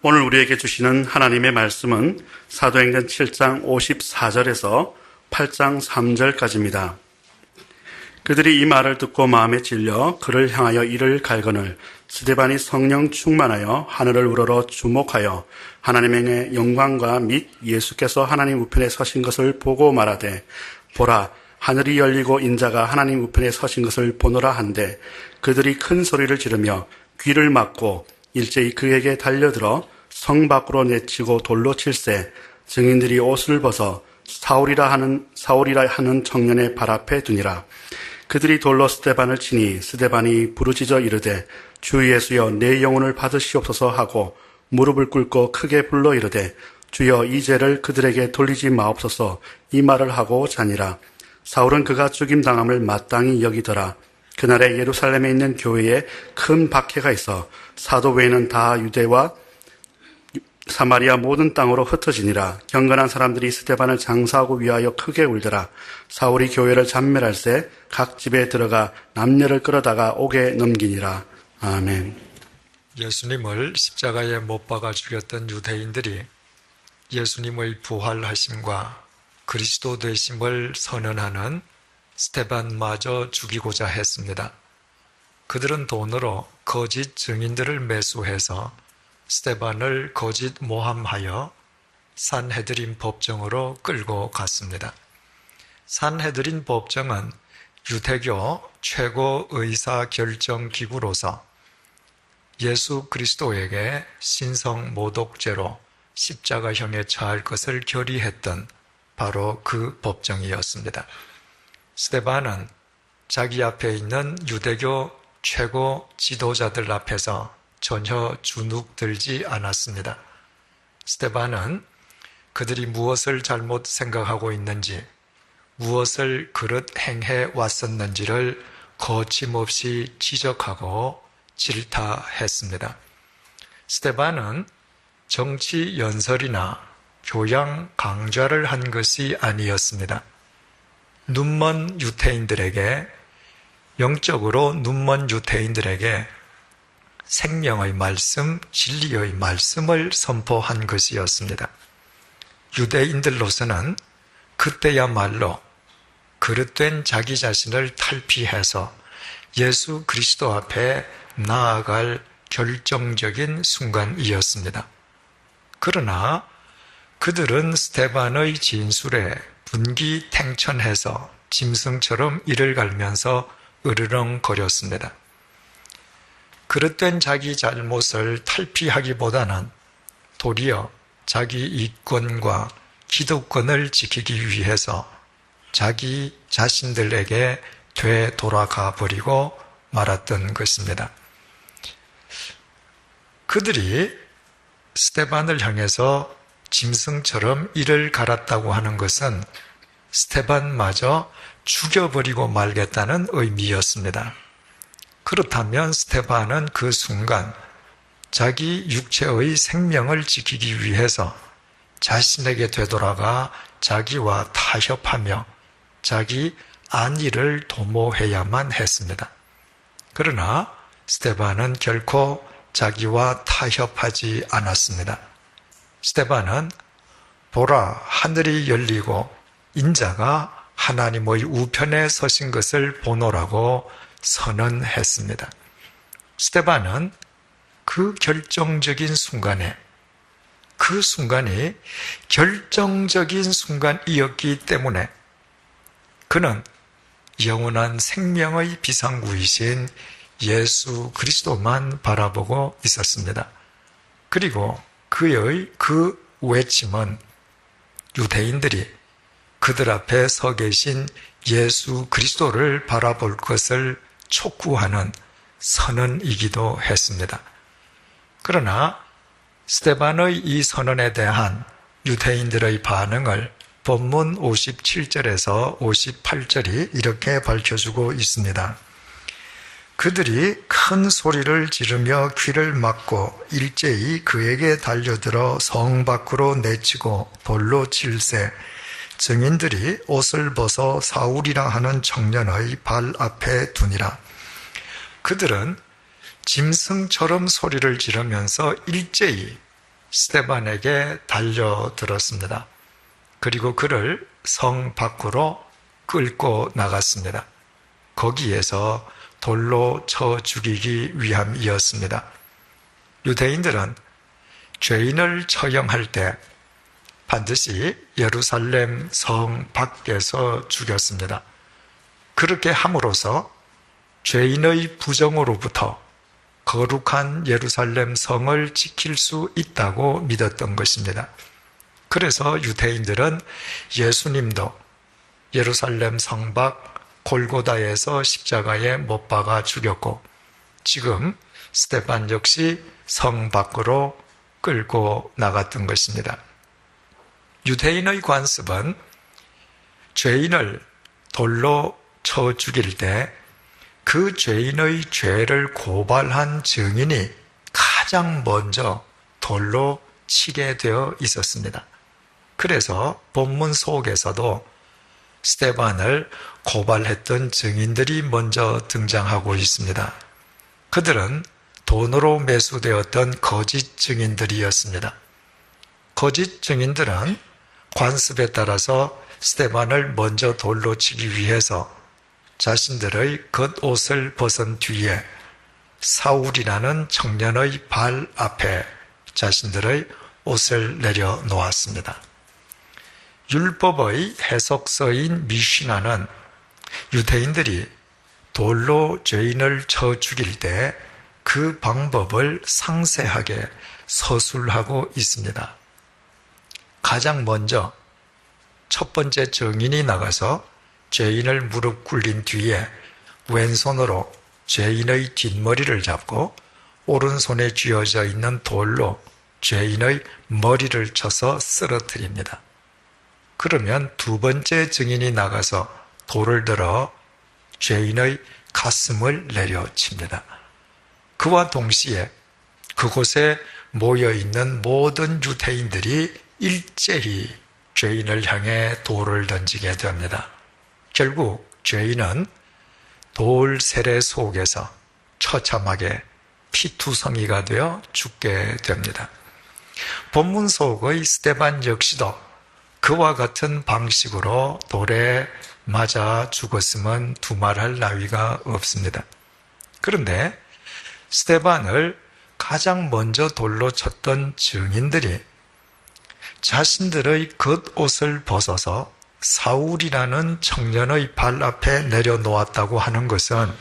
오늘 우리에게 주시는 하나님의 말씀은 사도행전 7장 54절에서 8장 3절까지입니다. 그들이 이 말을 듣고 마음에 찔려 그를 향하여 이를 갈거늘 스데반이 성령 충만하여 하늘을 우러러 주목하여 하나님의 영광과 및 예수께서 하나님 우편에 서신 것을 보고 말하되 보라 하늘이 열리고 인자가 하나님 우편에 서신 것을 보노라 한데 그들이 큰 소리를 지르며 귀를 막고 일제히 그에게 달려들어 성 밖으로 내치고 돌로 칠세 증인들이 옷을 벗어 사울이라 하는 청년의 발 앞에 두니라. 그들이 돌로 스데반을 치니 스데반이 부르짖어 이르되 주 예수여 내 영혼을 받으시옵소서 하고 무릎을 꿇고 크게 불러 이르되 주여 이 죄를 그들에게 돌리지 마옵소서 이 말을 하고 자니라. 사울은 그가 죽임당함을 마땅히 여기더라. 그날에 예루살렘에 있는 교회에 큰 박해가 있어 사도 외에는 다 유대와 사마리아 모든 땅으로 흩어지니라. 경건한 사람들이 스데반을 장사하고 위하여 크게 울더라. 사울이 교회를 잔멸할새 각 집에 들어가 남녀를 끌어다가 옥에 넘기니라. 아멘. 예수님을 십자가에 못 박아 죽였던 유대인들이 예수님의 부활하심과 그리스도 되심을 선언하는 스데반마저 죽이고자 했습니다. 그들은 돈으로 거짓 증인들을 매수해서 스데반을 거짓 모함하여 산헤드린 법정으로 끌고 갔습니다. 산헤드린 법정은 유대교 최고 의사 결정 기구로서 예수 그리스도에게 신성 모독죄로 십자가형에 처할 것을 결의했던 바로 그 법정이었습니다. 스데반은 자기 앞에 있는 유대교 최고 지도자들 앞에서 전혀 주눅들지 않았습니다. 스데반은 그들이 무엇을 잘못 생각하고 있는지, 무엇을 그릇 행해 왔었는지를 거침없이 지적하고 질타했습니다. 스데반은 정치 연설이나 교양 강좌를 한 것이 아니었습니다. 눈먼 유대인들에게, 영적으로 눈먼 유대인들에게 생명의 말씀, 진리의 말씀을 선포한 것이었습니다. 유대인들로서는 그때야말로 그릇된 자기 자신을 탈피해서 예수 그리스도 앞에 나아갈 결정적인 순간이었습니다. 그러나 그들은 스데반의 진술에 분기탱천해서 짐승처럼 이를 갈면서 으르렁거렸습니다. 그릇된 자기 잘못을 탈피하기보다는 도리어 자기 이권과 기득권을 지키기 위해서 자기 자신들에게 되돌아가 버리고 말았던 것입니다. 그들이 스데반을 향해서 짐승처럼 이를 갈았다고 하는 것은 스데반마저 죽여버리고 말겠다는 의미였습니다. 그렇다면 스데반은 그 순간 자기 육체의 생명을 지키기 위해서 자신에게 되돌아가 자기와 타협하며 자기 안위를 도모해야만 했습니다. 그러나 스데반은 결코 자기와 타협하지 않았습니다. 스데반은 보라 하늘이 열리고 인자가 하나님의 우편에 서신 것을 보노라고 선언했습니다. 스데반은 그 결정적인 순간에, 그 순간이 결정적인 순간이었기 때문에 그는 영원한 생명의 비상구이신 예수 그리스도만 바라보고 있었습니다. 그리고 그의 그 외침은 유대인들이 그들 앞에 서 계신 예수 그리스도를 바라볼 것을 촉구하는 선언이기도 했습니다. 그러나 스데반의 이 선언에 대한 유대인들의 반응을 본문 57절에서 58절이 이렇게 밝혀주고 있습니다. 그들이 큰 소리를 지르며 귀를 막고 일제히 그에게 달려들어 성 밖으로 내치고 돌로 칠세 증인들이 옷을 벗어 사울이라 하는 청년의 발 앞에 두니라. 그들은 짐승처럼 소리를 지르면서 일제히 스데반에게 달려들었습니다. 그리고 그를 성 밖으로 끌고 나갔습니다. 거기에서 돌로 쳐 죽이기 위함이었습니다. 유대인들은 죄인을 처형할 때 반드시 예루살렘 성 밖에서 죽였습니다. 그렇게 함으로써 죄인의 부정으로부터 거룩한 예루살렘 성을 지킬 수 있다고 믿었던 것입니다. 그래서 유대인들은 예수님도 예루살렘 성 밖 골고다에서 십자가에 못 박아 죽였고, 지금 스데반 역시 성 밖으로 끌고 나갔던 것입니다. 유대인의 관습은 죄인을 돌로 쳐 죽일 때 그 죄인의 죄를 고발한 증인이 가장 먼저 돌로 치게 되어 있었습니다. 그래서 본문 속에서도 스데반을 고발했던 증인들이 먼저 등장하고 있습니다. 그들은 돈으로 매수되었던 거짓 증인들이었습니다. 거짓 증인들은 관습에 따라서 스데반을 먼저 돌로 치기 위해서 자신들의 겉옷을 벗은 뒤에 사울이라는 청년의 발 앞에 자신들의 옷을 내려놓았습니다. 율법의 해석서인 미시나는 유대인들이 돌로 죄인을 쳐 죽일 때 그 방법을 상세하게 서술하고 있습니다. 가장 먼저 첫 번째 증인이 나가서 죄인을 무릎 꿇린 뒤에 왼손으로 죄인의 뒷머리를 잡고 오른손에 쥐어져 있는 돌로 죄인의 머리를 쳐서 쓰러뜨립니다. 그러면 두 번째 증인이 나가서 돌을 들어 죄인의 가슴을 내려칩니다. 그와 동시에 그곳에 모여있는 모든 유대인들이 일제히 죄인을 향해 돌을 던지게 됩니다. 결국 죄인은 돌 세례 속에서 처참하게 피투성이가 되어 죽게 됩니다. 본문 속의 스데반 역시도 그와 같은 방식으로 돌에 맞아 죽었음은 두말할 나위가 없습니다. 그런데 스데반을 가장 먼저 돌로 쳤던 증인들이 자신들의 겉옷을 벗어서 사울이라는 청년의 발 앞에 내려놓았다고 하는 것은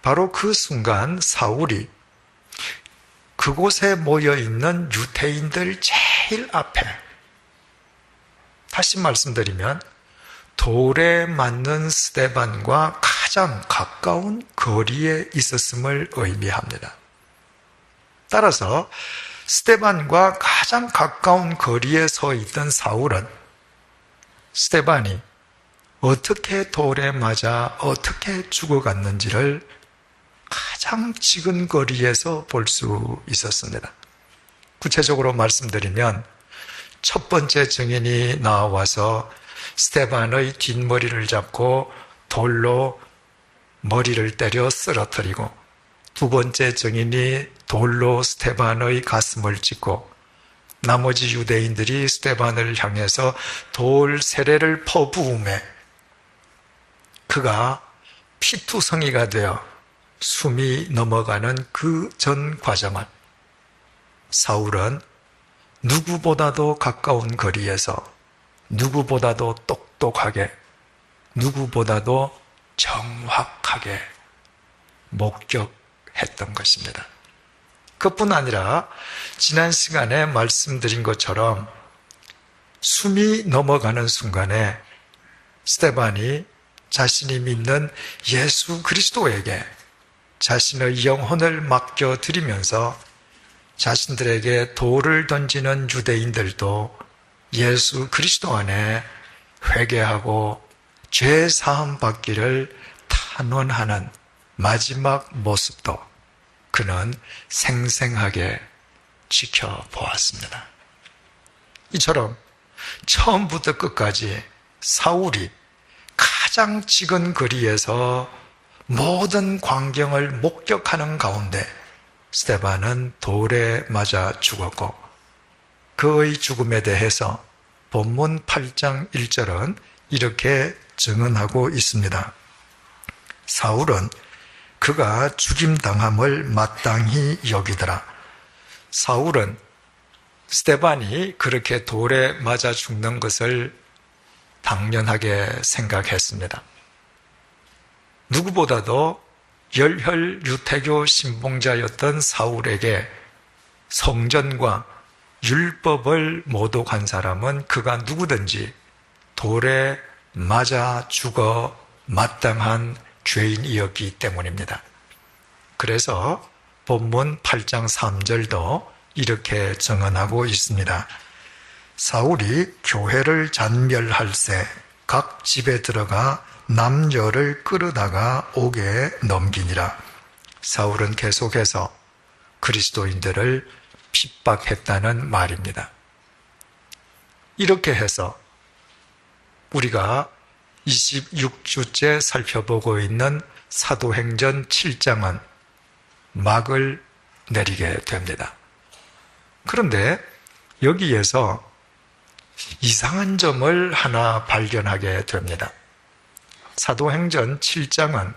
바로 그 순간 사울이 그곳에 모여있는 유대인들 제일 앞에, 다시 말씀드리면 돌에 맞는 스데반과 가장 가까운 거리에 있었음을 의미합니다. 따라서 스데반과 가장 가까운 거리에 서 있던 사울은 스데반이 어떻게 돌에 맞아 어떻게 죽어갔는지를 가장 지근 거리에서 볼 수 있었습니다. 구체적으로 말씀드리면 첫 번째 증인이 나와서 스데반의 뒷머리를 잡고 돌로 머리를 때려 쓰러뜨리고, 두 번째 증인이 돌로 스데반의 가슴을 찢고, 나머지 유대인들이 스데반을 향해서 돌 세례를 퍼부음에 그가 피투성이가 되어 숨이 넘어가는 그 전 과정을 사울은 누구보다도 가까운 거리에서 누구보다도 똑똑하게, 누구보다도 정확하게 목격했던 것입니다. 그뿐 아니라 지난 시간에 말씀드린 것처럼 숨이 넘어가는 순간에 스데반이 자신이 믿는 예수 그리스도에게 자신의 영혼을 맡겨드리면서 자신들에게 돌을 던지는 유대인들도 예수 그리스도 안에 회개하고 죄 사함 받기를 탄원하는 마지막 모습도 그는 생생하게 지켜보았습니다. 이처럼 처음부터 끝까지 사울이 가장 지근 거리에서 모든 광경을 목격하는 가운데 스데반은 돌에 맞아 죽었고, 그의 죽음에 대해서 본문 8장 1절은 이렇게 증언하고 있습니다. 사울은 그가 죽임당함을 마땅히 여기더라. 사울은 스데반이 그렇게 돌에 맞아 죽는 것을 당연하게 생각했습니다. 누구보다도 열혈 유태교 신봉자였던 사울에게 성전과 율법을 모독한 사람은 그가 누구든지 돌에 맞아 죽어 마땅한 죄인이었기 때문입니다. 그래서 본문 8장 3절도 이렇게 증언하고 있습니다. 사울이 교회를 잔멸할새 각 집에 들어가 남녀를 끌어다가 옥에 넘기니라. 사울은 계속해서 그리스도인들을 핍박했다는 말입니다. 이렇게 해서 우리가 26주째 살펴보고 있는 사도행전 7장은 막을 내리게 됩니다. 그런데 여기에서 이상한 점을 하나 발견하게 됩니다. 사도행전 7장은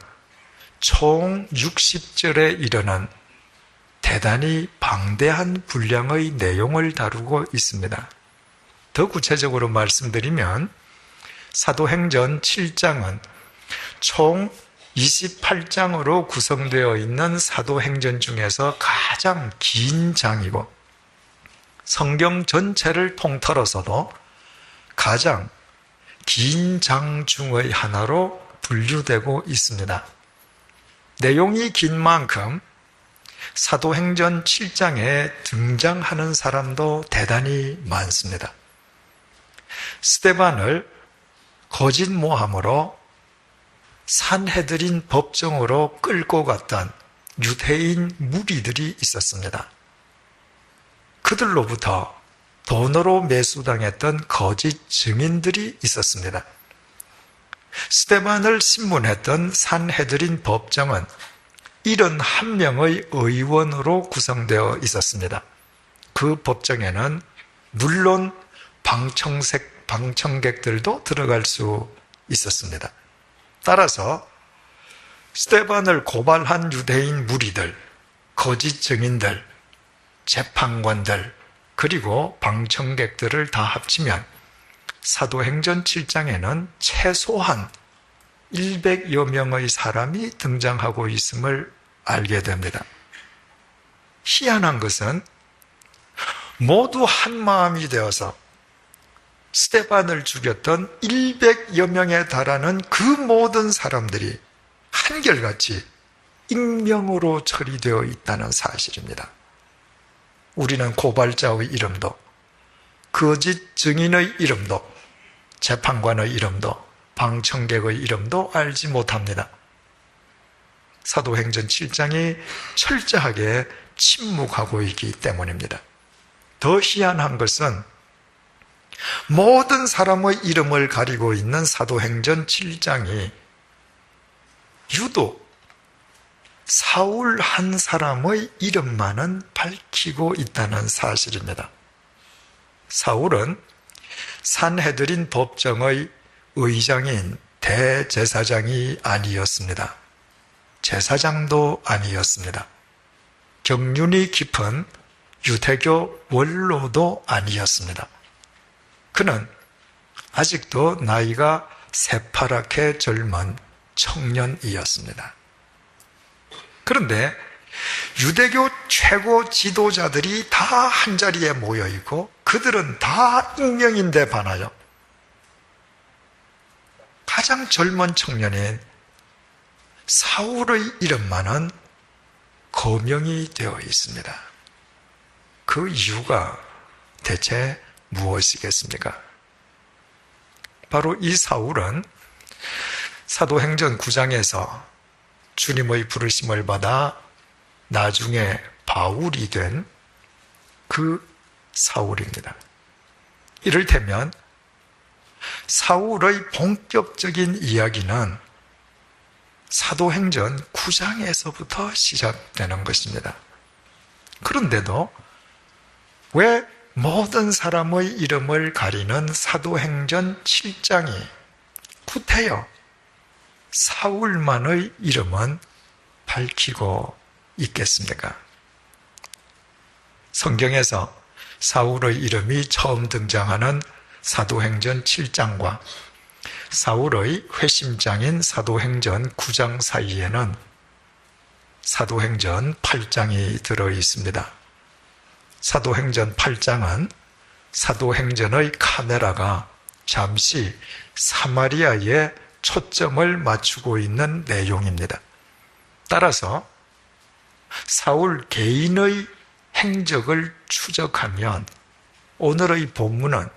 총 60절에 이르는 대단히 방대한 분량의 내용을 다루고 있습니다. 더 구체적으로 말씀드리면 사도행전 7장은 총 28장으로 구성되어 있는 사도행전 중에서 가장 긴 장이고 성경 전체를 통틀어서도 가장 긴 장 중의 하나로 분류되고 있습니다. 내용이 긴 만큼 사도행전 7장에 등장하는 사람도 대단히 많습니다. 스데반을 거짓 모함으로 산헤드린 법정으로 끌고 갔던 유대인 무리들이 있었습니다. 그들로부터 돈으로 매수당했던 거짓 증인들이 있었습니다. 스데반을 신문했던 산헤드린 법정은 71명의 의원으로 구성되어 있었습니다. 그 법정에는 물론 방청객들도 들어갈 수 있었습니다. 따라서 스데반을 고발한 유대인 무리들, 거짓 증인들, 재판관들, 그리고 방청객들을 다 합치면 사도행전 7장에는 최소한 100여 명의 사람이 등장하고 있음을 알게 됩니다. 희한한 것은 모두 한 마음이 되어서 스데반을 죽였던 100여 명에 달하는 그 모든 사람들이 한결같이 익명으로 처리되어 있다는 사실입니다. 우리는 고발자의 이름도, 거짓 증인의 이름도, 재판관의 이름도, 방청객의 이름도 알지 못합니다. 사도행전 7장이 철저하게 침묵하고 있기 때문입니다. 더 희한한 것은 모든 사람의 이름을 가리고 있는 사도행전 7장이 유독 사울 한 사람의 이름만은 밝히고 있다는 사실입니다. 사울은 산헤드린 법정의 의장인 대제사장이 아니었습니다. 제사장도 아니었습니다. 경륜이 깊은 유대교 원로도 아니었습니다. 그는 아직도 나이가 새파랗게 젊은 청년이었습니다. 그런데 유대교 최고 지도자들이 다 한자리에 모여있고 그들은 다 익명인데 반하여 가장 젊은 청년인 사울의 이름만은 거명이 되어 있습니다. 그 이유가 대체 무엇이겠습니까? 바로 이 사울은 사도행전 9장에서 주님의 부르심을 받아 나중에 바울이 된 그 사울입니다. 이를테면 사울의 본격적인 이야기는 사도행전 9장에서부터 시작되는 것입니다. 그런데도 왜 모든 사람의 이름을 가리는 사도행전 7장이 구태여 사울만의 이름은 밝히고 있겠습니까? 성경에서 사울의 이름이 처음 등장하는 사도행전 7장과 사울의 회심장인 사도행전 9장 사이에는 사도행전 8장이 들어 있습니다. 사도행전 8장은 사도행전의 카메라가 잠시 사마리아에 초점을 맞추고 있는 내용입니다. 따라서 사울 개인의 행적을 추적하면 오늘의 본문은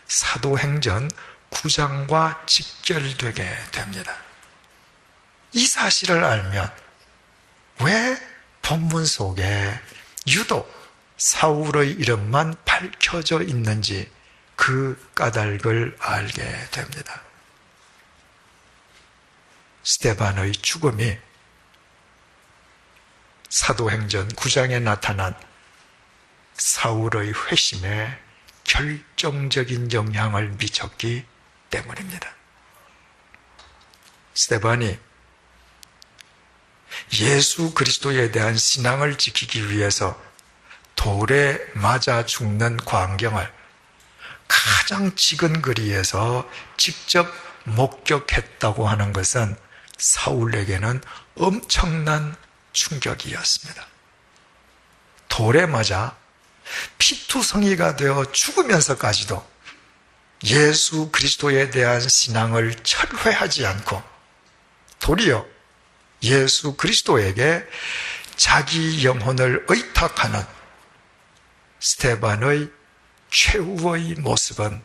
사도행전 9장과 직결되게 됩니다. 이 사실을 알면 왜 본문 속에 유독 사울의 이름만 밝혀져 있는지 그 까닭을 알게 됩니다. 스데반의 죽음이 사도행전 9장에 나타난 사울의 회심에 결정적인 영향을 미쳤기 때문입니다. 스데반이 예수 그리스도에 대한 신앙을 지키기 위해서 돌에 맞아 죽는 광경을 가장 지근 거리에서 직접 목격했다고 하는 것은 사울에게는 엄청난 충격이었습니다. 돌에 맞아 피투성이가 되어 죽으면서까지도 예수 그리스도에 대한 신앙을 철회하지 않고 도리어 예수 그리스도에게 자기 영혼을 의탁하는 스데반의 최후의 모습은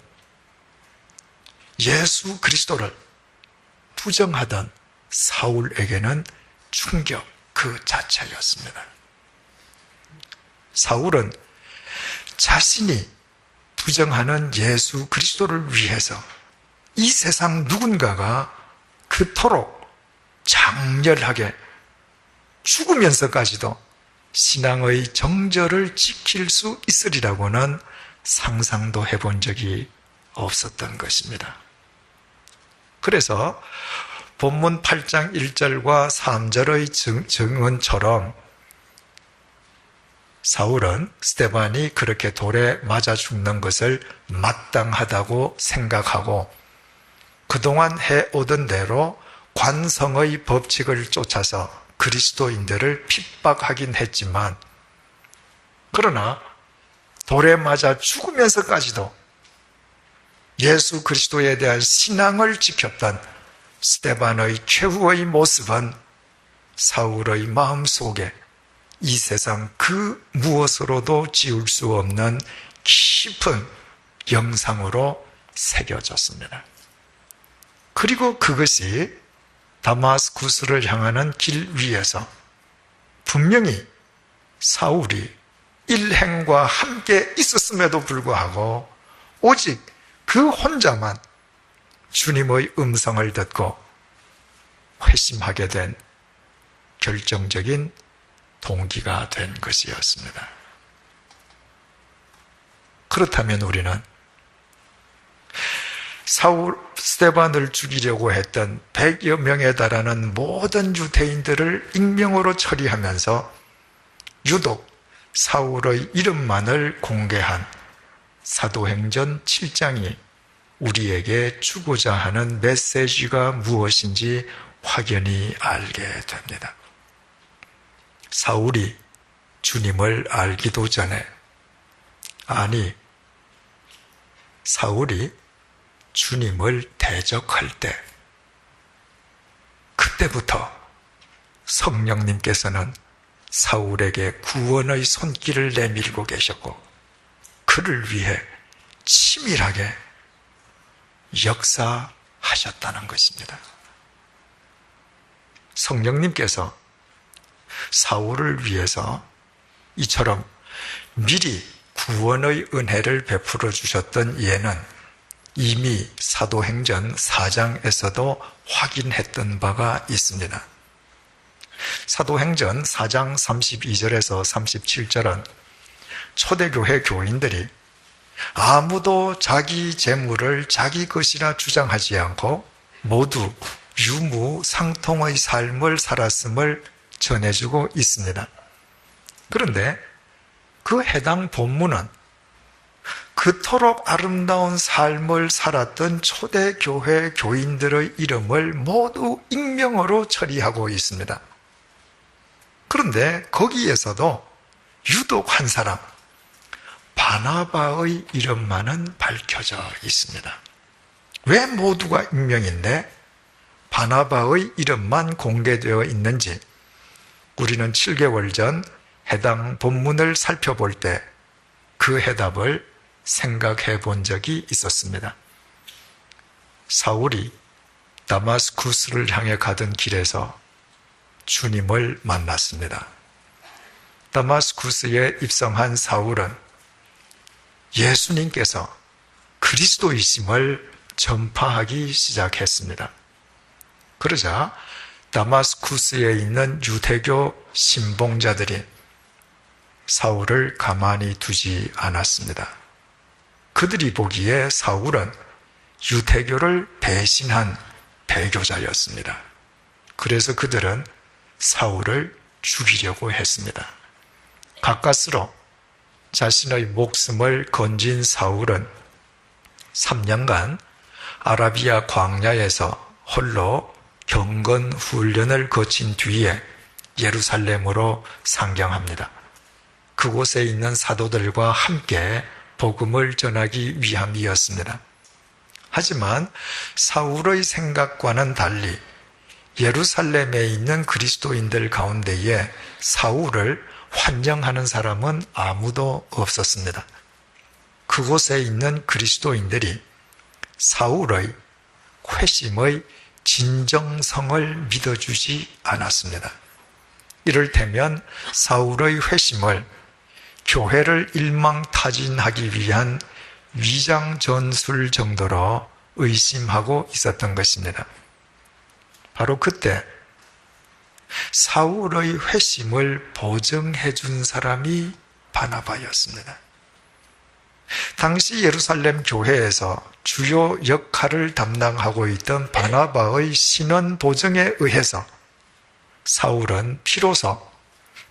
예수 그리스도를 부정하던 사울에게는 충격 그 자체였습니다. 사울은 자신이 부정하는 예수 그리스도를 위해서 이 세상 누군가가 그토록 장렬하게 죽으면서까지도 신앙의 정절을 지킬 수 있으리라고는 상상도 해본 적이 없었던 것입니다. 그래서 본문 8장 1절과 3절의 증언처럼 사울은 스데반이 그렇게 돌에 맞아 죽는 것을 마땅하다고 생각하고 그동안 해오던 대로 관성의 법칙을 쫓아서 그리스도인들을 핍박하긴 했지만 그러나 돌에 맞아 죽으면서까지도 예수 그리스도에 대한 신앙을 지켰던 스데반의 최후의 모습은 사울의 마음속에 이 세상 그 무엇으로도 지울 수 없는 깊은 영상으로 새겨졌습니다. 그리고 그것이 다마스쿠스를 향하는 길 위에서 분명히 사울이 일행과 함께 있었음에도 불구하고 오직 그 혼자만 주님의 음성을 듣고 회심하게 된 결정적인 동기가 된 것이었습니다. 그렇다면 우리는 스데반을 죽이려고 했던 100여 명에 달하는 모든 유대인들을 익명으로 처리하면서 유독 사울의 이름만을 공개한 사도행전 7장이 우리에게 주고자 하는 메시지가 무엇인지 확연히 알게 됩니다. 사울이 주님을 알기도 전에, 아니, 사울이 주님을 대적할 때, 그때부터 성령님께서는 사울에게 구원의 손길을 내밀고 계셨고 그를 위해 치밀하게 역사하셨다는 것입니다. 성령님께서 사울을 위해서 이처럼 미리 구원의 은혜를 베풀어 주셨던 예는 이미 사도행전 4장에서도 확인했던 바가 있습니다. 사도행전 4장 32절에서 37절은 초대교회 교인들이 아무도 자기 재물을 자기 것이라 주장하지 않고 모두 유무상통의 삶을 살았음을 전해주고 있습니다. 그런데 그 해당 본문은 그토록 아름다운 삶을 살았던 초대교회 교인들의 이름을 모두 익명으로 처리하고 있습니다. 그런데 거기에서도 유독 한 사람, 바나바의 이름만은 밝혀져 있습니다. 왜 모두가 익명인데 바나바의 이름만 공개되어 있는지 우리는 7개월 전 해당 본문을 살펴볼 때 그 해답을 생각해 본 적이 있었습니다. 사울이 다마스쿠스를 향해 가던 길에서 주님을 만났습니다. 다마스쿠스에 입성한 사울은 예수님께서 그리스도이심을 전파하기 시작했습니다. 그러자 다마스쿠스에 있는 유대교 신봉자들이 사울을 가만히 두지 않았습니다. 그들이 보기에 사울은 유대교를 배신한 배교자였습니다. 그래서 그들은 사울을 죽이려고 했습니다. 가까스로 자신의 목숨을 건진 사울은 3년간 아라비아 광야에서 홀로 경건 훈련을 거친 뒤에 예루살렘으로 상경합니다. 그곳에 있는 사도들과 함께 복음을 전하기 위함이었습니다. 하지만 사울의 생각과는 달리 예루살렘에 있는 그리스도인들 가운데에 사울을 환영하는 사람은 아무도 없었습니다. 그곳에 있는 그리스도인들이 사울의 회심의 진정성을 믿어주지 않았습니다. 이를테면 사울의 회심을 교회를 일망타진하기 위한 위장 전술 정도로 의심하고 있었던 것입니다. 바로 그때 사울의 회심을 보증해 준 사람이 바나바였습니다. 당시 예루살렘 교회에서 주요 역할을 담당하고 있던 바나바의 신원 보증에 의해서 사울은 비로소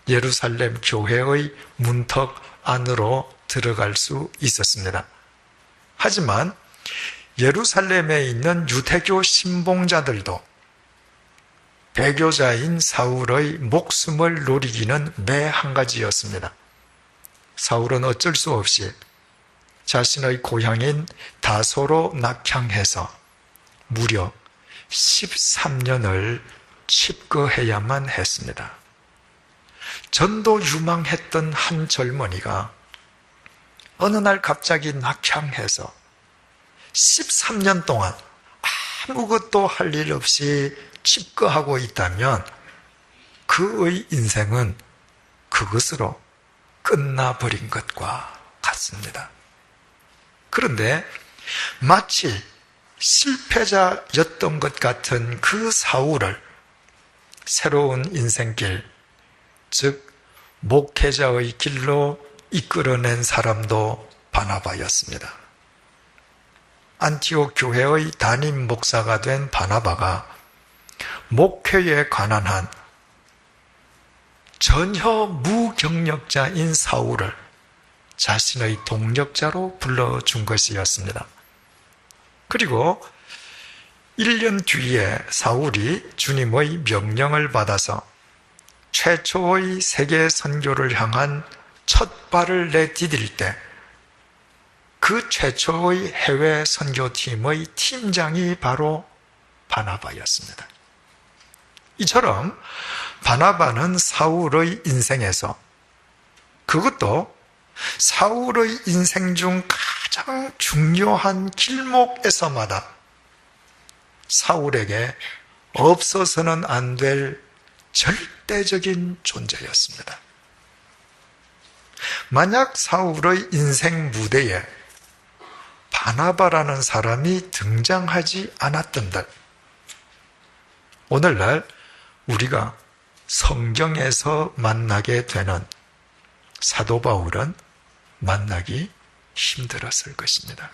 예루살렘 교회의 문턱 안으로 들어갈 수 있었습니다. 하지만 예루살렘에 있는 유대교 신봉자들도 배교자인 사울의 목숨을 노리기는 매 한 가지였습니다. 사울은 어쩔 수 없이 자신의 고향인 다소로 낙향해서 무려 13년을 칩거해야만 했습니다. 전도 유망했던 한 젊은이가 어느 날 갑자기 낙향해서 13년 동안 아무것도 할 일 없이 칩거하고 있다면 그의 인생은 그것으로 끝나버린 것과 같습니다. 그런데 마치 실패자였던 것 같은 그 사울을 새로운 인생길, 즉 목회자의 길로 이끌어낸 사람도 바나바였습니다. 안티옥 교회의 담임 목사가 된 바나바가 목회에 관한 한 전혀 무경력자인 사울을 자신의 동력자로 불러준 것이었습니다. 그리고 1년 뒤에 사울이 주님의 명령을 받아서 최초의 세계 선교를 향한 첫 발을 내디딜 때 그 최초의 해외 선교팀의 팀장이 바로 바나바였습니다. 이처럼 바나바는 사울의 인생에서, 그것도 사울의 인생 중 가장 중요한 길목에서마다 사울에게 없어서는 안 될 절대적인 존재였습니다. 만약 사울의 인생 무대에 바나바라는 사람이 등장하지 않았던들, 오늘날 우리가 성경에서 만나게 되는 사도 바울은 만나기 힘들었을 것입니다.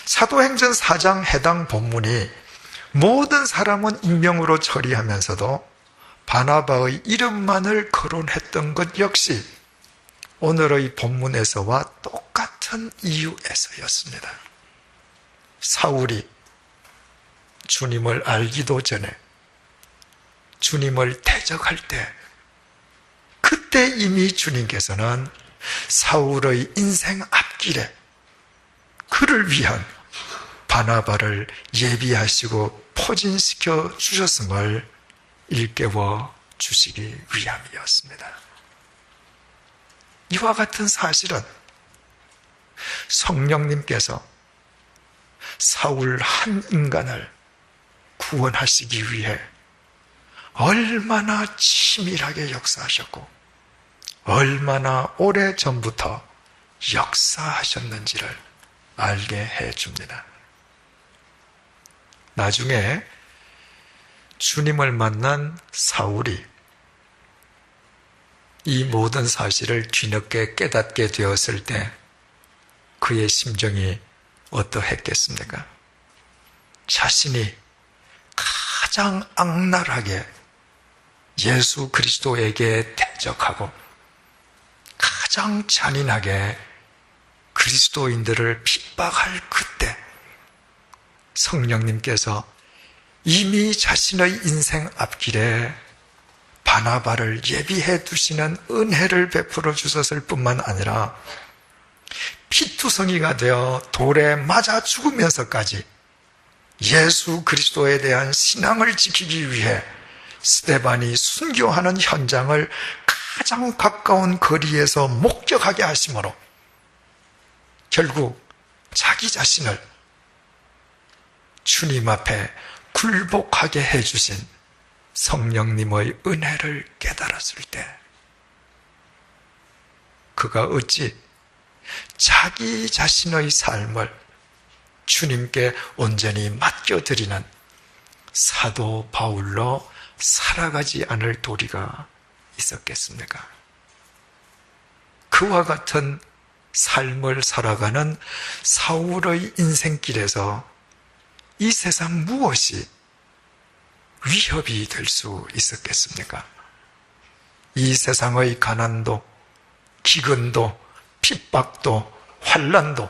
사도행전 4장 해당 본문이 모든 사람은 익명으로 처리하면서도 바나바의 이름만을 거론했던 것 역시 오늘의 본문에서와 똑같은 이유에서였습니다. 사울이 주님을 알기도 전에 주님을 대적할 때 그때 이미 주님께서는 사울의 인생 앞길에 그를 위한 바나바를 예비하시고 포진시켜 주셨음을 일깨워 주시기 위함이었습니다. 이와 같은 사실은 성령님께서 사울 한 인간을 구원하시기 위해 얼마나 치밀하게 역사하셨고 얼마나 오래전부터 역사하셨는지를 알게 해줍니다. 나중에 주님을 만난 사울이 이 모든 사실을 뒤늦게 깨닫게 되었을 때 그의 심정이 어떠했겠습니까? 자신이 가장 악랄하게 예수 그리스도에게 대적하고 가장 잔인하게 그리스도인들을 핍박할 그때 성령님께서 이미 자신의 인생 앞길에 바나바를 예비해 두시는 은혜를 베풀어 주셨을 뿐만 아니라 피투성이가 되어 돌에 맞아 죽으면서까지 예수 그리스도에 대한 신앙을 지키기 위해 스데반이 순교하는 현장을 가장 가까운 거리에서 목격하게 하심으로 결국 자기 자신을 주님 앞에 굴복하게 해주신 성령님의 은혜를 깨달았을 때 그가 어찌 자기 자신의 삶을 주님께 온전히 맡겨드리는 사도 바울로 살아가지 않을 도리가 있었겠습니까? 그와 같은 삶을 살아가는 사울의 인생길에서 이 세상 무엇이 위협이 될 수 있었겠습니까? 이 세상의 가난도, 기근도, 핍박도, 환난도,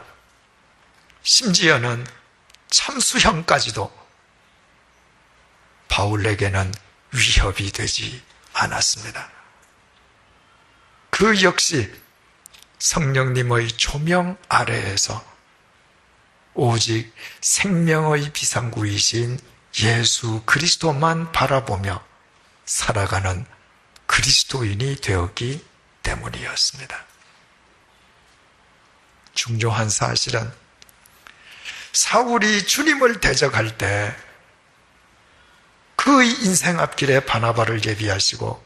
심지어는 참수형까지도 바울에게는 위협이 되지 않았습니다. 그 역시 성령님의 조명 아래에서 오직 생명의 비상구이신 예수 그리스도만 바라보며 살아가는 그리스도인이 되었기 때문이었습니다. 중요한 사실은 사울이 주님을 대적할 때 그의 인생 앞길에 바나바를 예비하시고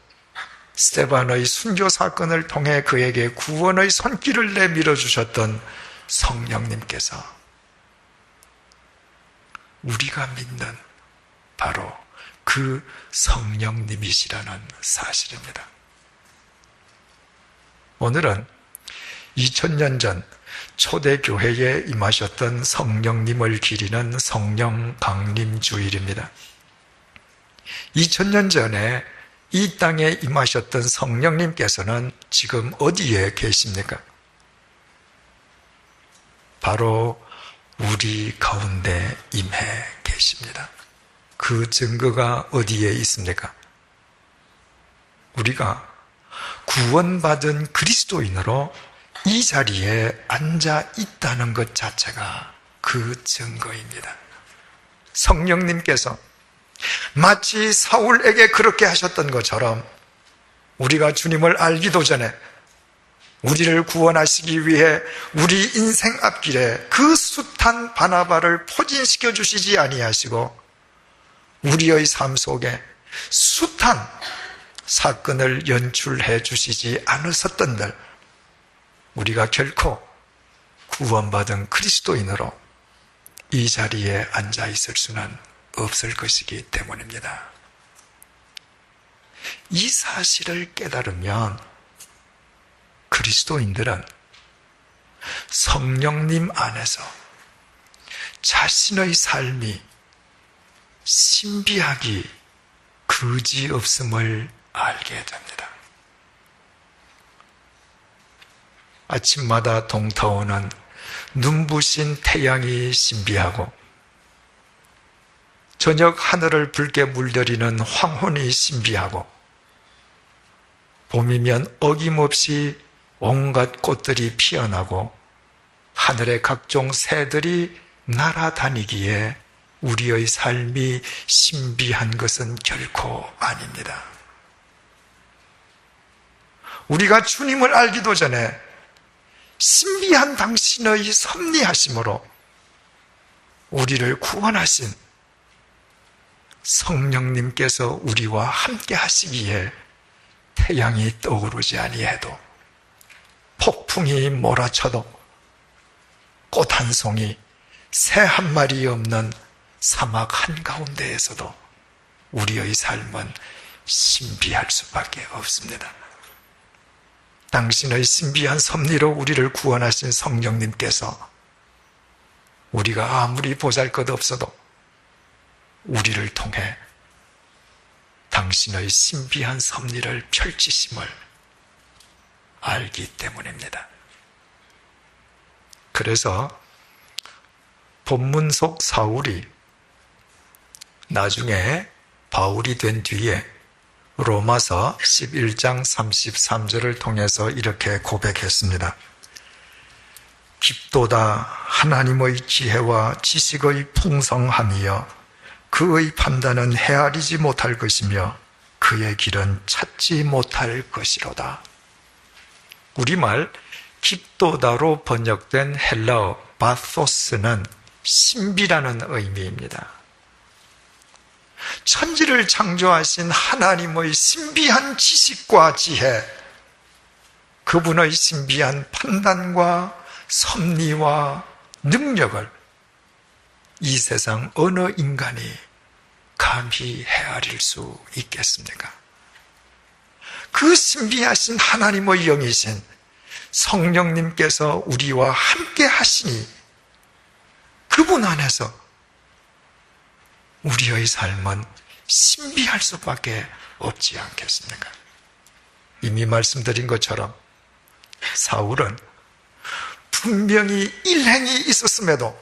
스데반의 순교 사건을 통해 그에게 구원의 손길을 내밀어 주셨던 성령님께서 우리가 믿는 바로 그 성령님이시라는 사실입니다. 오늘은 2000년 전 초대교회에 임하셨던 성령님을 기리는 성령 강림주일입니다. 2000년 전에 이 땅에 임하셨던 성령님께서는 지금 어디에 계십니까? 바로 우리 가운데 임해 계십니다. 그 증거가 어디에 있습니까? 우리가 구원받은 그리스도인으로 이 자리에 앉아 있다는 것 자체가 그 증거입니다. 성령님께서 마치 사울에게 그렇게 하셨던 것처럼 우리가 주님을 알기도 전에 우리를 구원하시기 위해 우리 인생 앞길에 그 숱한 바나바를 포진시켜 주시지 아니하시고 우리의 삶 속에 숱한 사건을 연출해 주시지 않으셨던들 우리가 결코 구원받은 그리스도인으로 이 자리에 앉아 있을 수는 없을 것이기 때문입니다. 이 사실을 깨달으면 그리스도인들은 성령님 안에서 자신의 삶이 신비하기 그지없음을 알게 됩니다. 아침마다 동터오는 눈부신 태양이 신비하고 저녁 하늘을 붉게 물들이는 황혼이 신비하고 봄이면 어김없이 온갖 꽃들이 피어나고 하늘의 각종 새들이 날아다니기에 우리의 삶이 신비한 것은 결코 아닙니다. 우리가 주님을 알기도 전에 신비한 당신의 섭리하심으로 우리를 구원하신 성령님께서 우리와 함께 하시기에 태양이 떠오르지 아니해도 폭풍이 몰아쳐도 꽃 한 송이, 새 한 마리 없는 사막 한가운데에서도 우리의 삶은 신비할 수밖에 없습니다. 당신의 신비한 섭리로 우리를 구원하신 성령님께서 우리가 아무리 보잘것없어도 우리를 통해 당신의 신비한 섭리를 펼치심을 알기 때문입니다. 그래서 본문 속 사울이 나중에 바울이 된 뒤에 로마서 11장 33절을 통해서 이렇게 고백했습니다. 깊도다 하나님의 지혜와 지식의 풍성함이여 그의 판단은 헤아리지 못할 것이며 그의 길은 찾지 못할 것이로다. 우리말 깊도다로 번역된 헬라어 바토스는 신비라는 의미입니다. 천지를 창조하신 하나님의 신비한 지식과 지혜, 그분의 신비한 판단과 섭리와 능력을 이 세상 어느 인간이 감히 헤아릴 수 있겠습니까? 그 신비하신 하나님의 영이신 성령님께서 우리와 함께 하시니 그분 안에서 우리의 삶은 신비할 수밖에 없지 않겠습니까? 이미 말씀드린 것처럼 사울은 분명히 일행이 있었음에도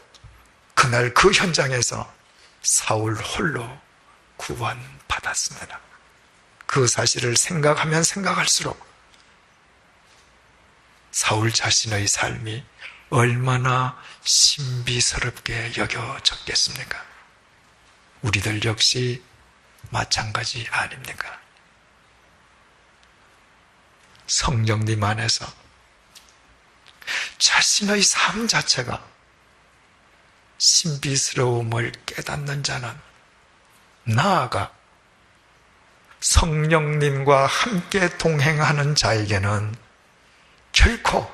그날 그 현장에서 사울 홀로 구원받았습니다. 그 사실을 생각하면 생각할수록 사울 자신의 삶이 얼마나 신비스럽게 여겨졌겠습니까? 우리들 역시 마찬가지 아닙니까? 성령님 안에서 자신의 삶 자체가 신비스러움을 깨닫는 자는 나아가 성령님과 함께 동행하는 자에게는 결코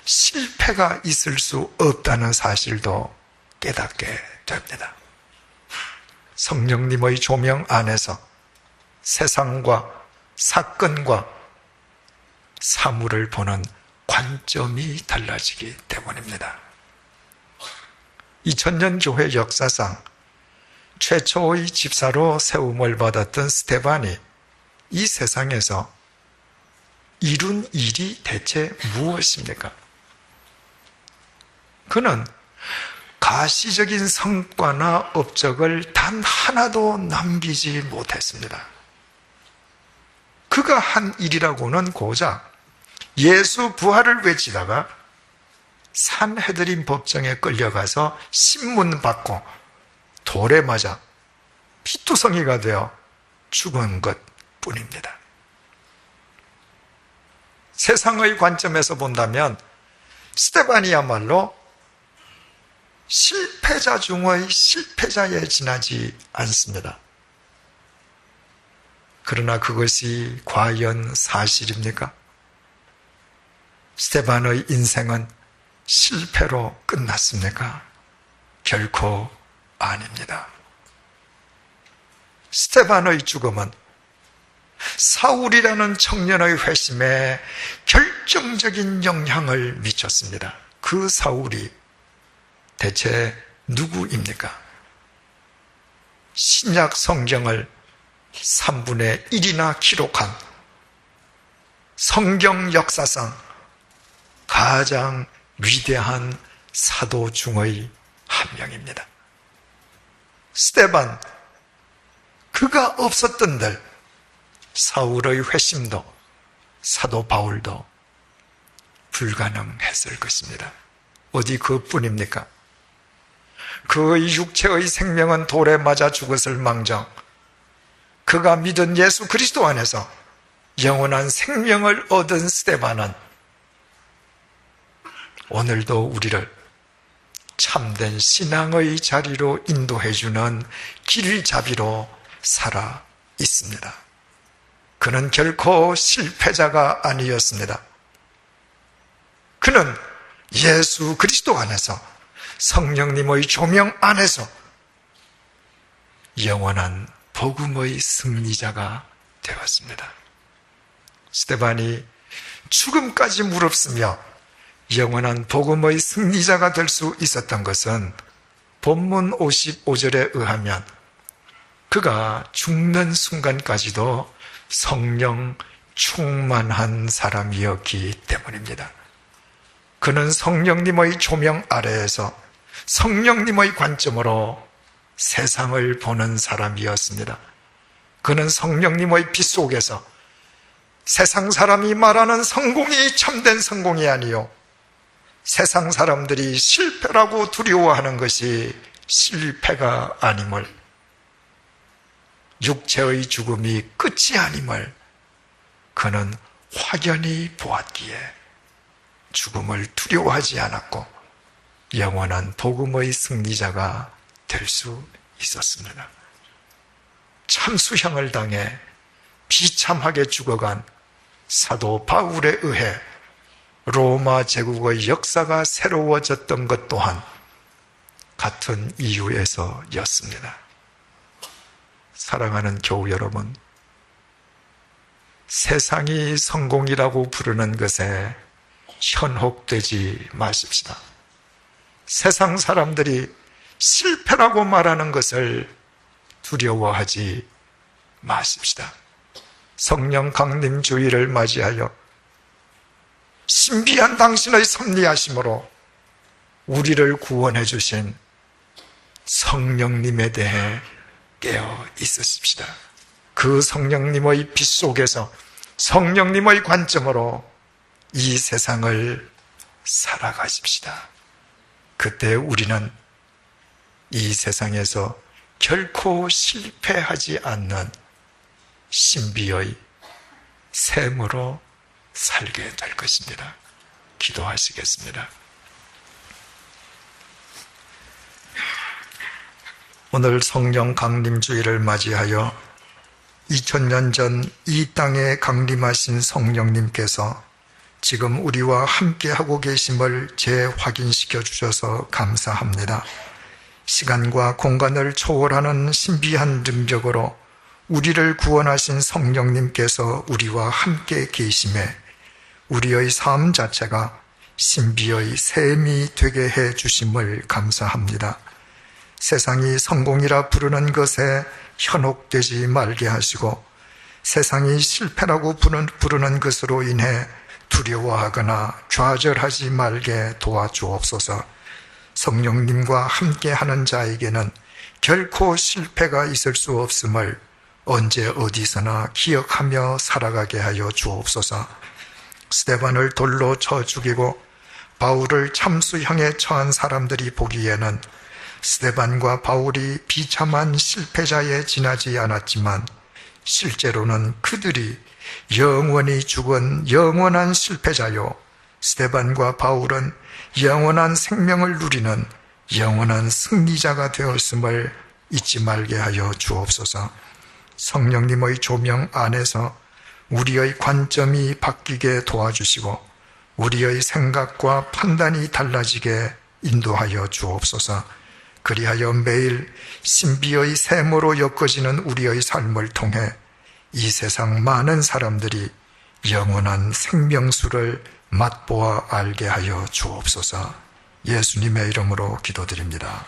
실패가 있을 수 없다는 사실도 깨닫게 됩니다. 성령님의 조명 안에서 세상과 사건과 사물을 보는 관점이 달라지기 때문입니다. 2000년 교회 역사상 최초의 집사로 세움을 받았던 스테반이 이 세상에서 이룬 일이 대체 무엇입니까? 그는 가시적인 성과나 업적을 단 하나도 남기지 못했습니다. 그가 한 일이라고는 고작 예수 부활을 외치다가 산헤드린 법정에 끌려가서 신문 받고 돌에 맞아 피투성이가 되어 죽은 것뿐입니다. 세상의 관점에서 본다면 스테반이야말로 실패자 중의 실패자에 지나지 않습니다. 그러나 그것이 과연 사실입니까? 스테반의 인생은 실패로 끝났습니까? 결코 아닙니다. 스테반의 죽음은 사울이라는 청년의 회심에 결정적인 영향을 미쳤습니다. 그 사울이 대체 누구입니까? 신약 성경을 3분의 1이나 기록한 성경 역사상 가장 위대한 사도 중의 한 명입니다. 스데반, 그가 없었던들 사울의 회심도 사도 바울도 불가능했을 것입니다. 어디 그뿐입니까? 그의 육체의 생명은 돌에 맞아 죽었을 망정, 그가 믿은 예수 그리스도 안에서 영원한 생명을 얻은 스데반은 오늘도 우리를 참된 신앙의 자리로 인도해주는 길잡이로 살아 있습니다. 그는 결코 실패자가 아니었습니다. 그는 예수 그리스도 안에서 성령님의 조명 안에서 영원한 복음의 승리자가 되었습니다. 스데반이 죽음까지 무릅쓰며 영원한 복음의 승리자가 될 수 있었던 것은 본문 55절에 의하면 그가 죽는 순간까지도 성령 충만한 사람이었기 때문입니다. 그는 성령님의 조명 아래에서 성령님의 관점으로 세상을 보는 사람이었습니다. 그는 성령님의 빛 속에서 세상 사람이 말하는 성공이 참된 성공이 아니요, 세상 사람들이 실패라고 두려워하는 것이 실패가 아님을, 육체의 죽음이 끝이 아님을 그는 확연히 보았기에 죽음을 두려워하지 않았고 영원한 복음의 승리자가 될 수 있었습니다. 참수형을 당해 비참하게 죽어간 사도 바울에 의해 로마 제국의 역사가 새로워졌던 것 또한 같은 이유에서였습니다. 사랑하는 교우 여러분, 세상이 성공이라고 부르는 것에 현혹되지 마십시다. 세상 사람들이 실패라고 말하는 것을 두려워하지 마십시다. 성령 강림주의를 맞이하여 신비한 당신의 섭리하심으로 우리를 구원해 주신 성령님에 대해 깨어 있으십시다. 그 성령님의 빛 속에서 성령님의 관점으로 이 세상을 살아가십시다. 그때 우리는 이 세상에서 결코 실패하지 않는 신비의 샘으로 살게 될 것입니다. 기도하시겠습니다. 오늘 성령 강림주의를 맞이하여 2000년 전 이 땅에 강림하신 성령님께서 지금 우리와 함께하고 계심을 재확인시켜 주셔서 감사합니다. 시간과 공간을 초월하는 신비한 능력으로 우리를 구원하신 성령님께서 우리와 함께 계심에 우리의 삶 자체가 신비의 샘이 되게 해 주심을 감사합니다. 세상이 성공이라 부르는 것에 현혹되지 말게 하시고 세상이 실패라고 부르는 것으로 인해 두려워하거나 좌절하지 말게 도와주옵소서. 성령님과 함께하는 자에게는 결코 실패가 있을 수 없음을 언제 어디서나 기억하며 살아가게 하여 주옵소서. 스데반을 돌로 쳐 죽이고 바울을 참수형에 처한 사람들이 보기에는 스데반과 바울이 비참한 실패자에 지나지 않았지만 실제로는 그들이 영원히 죽은 영원한 실패자요, 스데반과 바울은 영원한 생명을 누리는 영원한 승리자가 되었음을 잊지 말게 하여 주옵소서. 성령님의 조명 안에서 우리의 관점이 바뀌게 도와주시고 우리의 생각과 판단이 달라지게 인도하여 주옵소서. 그리하여 매일 신비의 샘으로 엮어지는 우리의 삶을 통해 이 세상 많은 사람들이 영원한 생명수를 맛보아 알게 하여 주옵소서. 예수님의 이름으로 기도드립니다.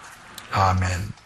아멘.